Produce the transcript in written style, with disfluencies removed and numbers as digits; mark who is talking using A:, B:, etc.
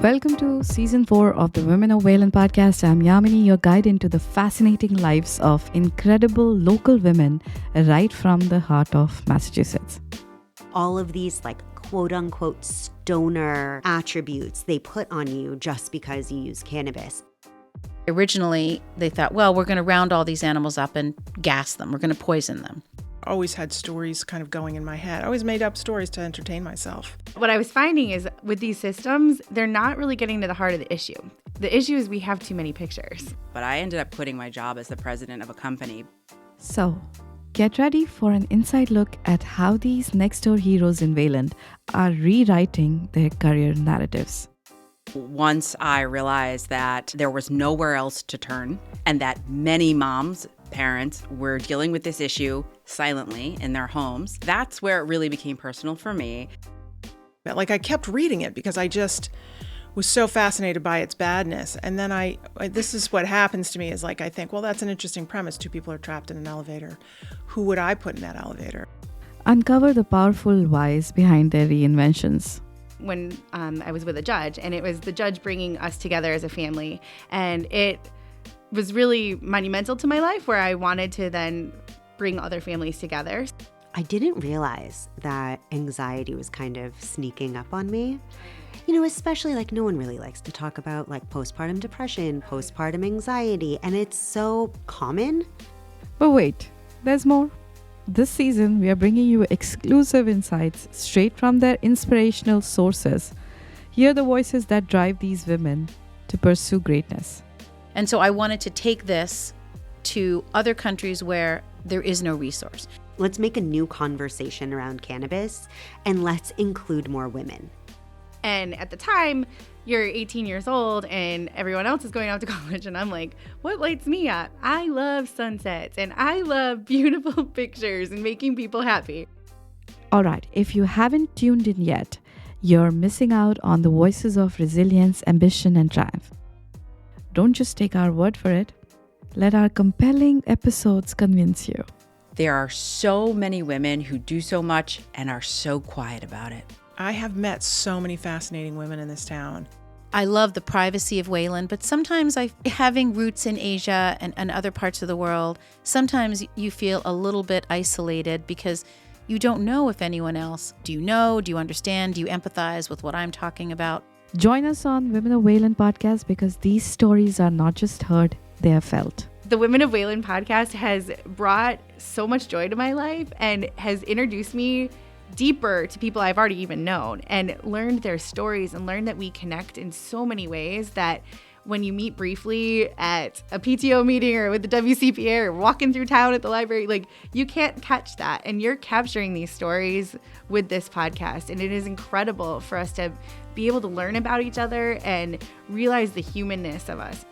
A: Welcome to Season 4 of the Women of Wayland Podcast. I'm Yamini, your guide into the fascinating lives of incredible local women right from the heart of Massachusetts.
B: All of these quote unquote stoner attributes they put on you just because you use cannabis.
C: Originally, they thought, well, we're going to round all these animals up and gas them. We're going to poison them.
D: Always had stories kind of going in my head. I always made up stories to entertain myself.
E: What I was finding is with these systems, they're not really getting to the heart of the issue. The issue is we have too many pictures.
F: But I ended up quitting my job as the president of a company.
A: So, get ready for an inside look at how these next-door heroes in Wayland are rewriting their career narratives.
F: Once I realized that there was nowhere else to turn and that many moms, parents were dealing with this issue silently in their homes, that's where it really became personal for me.
D: I kept reading it because I just was so fascinated by its badness. And then this is what happens to me is I think, well, that's an interesting premise. Two people are trapped in an elevator. Who would I put in that elevator?
A: Uncover the powerful whys behind their reinventions.
E: When I was with a judge, and it was the judge bringing us together as a family, and it was really monumental to my life where I wanted to then bring other families together.
B: I didn't realize that anxiety was kind of sneaking up on me. Especially no one really likes to talk about postpartum depression, postpartum anxiety, and it's so common.
A: But wait, there's more. This season, we are bringing you exclusive insights straight from their inspirational sources. Hear the voices that drive these women to pursue greatness.
C: And so I wanted to take this to other countries where there is no resource.
B: Let's make a new conversation around cannabis, and let's include more women.
E: And at the time, you're 18 years old and everyone else is going off to college. And I'm like, what lights me up? I love sunsets and I love beautiful pictures and making people happy.
A: All right, if you haven't tuned in yet, you're missing out on the voices of resilience, ambition, and triumph. Don't just take our word for it. Let our compelling episodes convince you.
F: There are so many women who do so much and are so quiet about it.
D: I have met so many fascinating women in this town.
C: I love the privacy of Wayland, but sometimes having roots in Asia and other parts of the world, sometimes you feel a little bit isolated because you don't know if anyone else. Do you know? Do you understand? Do you empathize with what I'm talking about?
A: Join us on Women of Wayland Podcast because these stories are not just heard, they are felt.
E: The Women of Wayland podcast has brought so much joy to my life and has introduced me deeper to people I've already even known and learned their stories and learned that we connect in so many ways that when you meet briefly at a PTO meeting or with the WCPA or walking through town at the library, you can't catch that. And you're capturing these stories with this podcast. And it is incredible for us to be able to learn about each other and realize the humanness of us.